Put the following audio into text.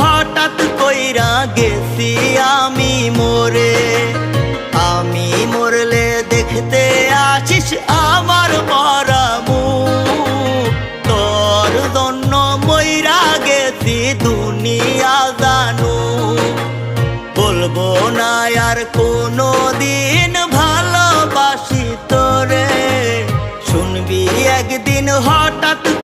হঠাৎ কইরা গেছি আমি মরে। আমি মরলে দেখতে আসিস আমার মরা মুখ। তোর জন্য মইরা গেছি দুনিয়া জানু। বলবো না আর কোনো দিন ভালোবাসি তোরে। শুনবি একদিন হঠাৎ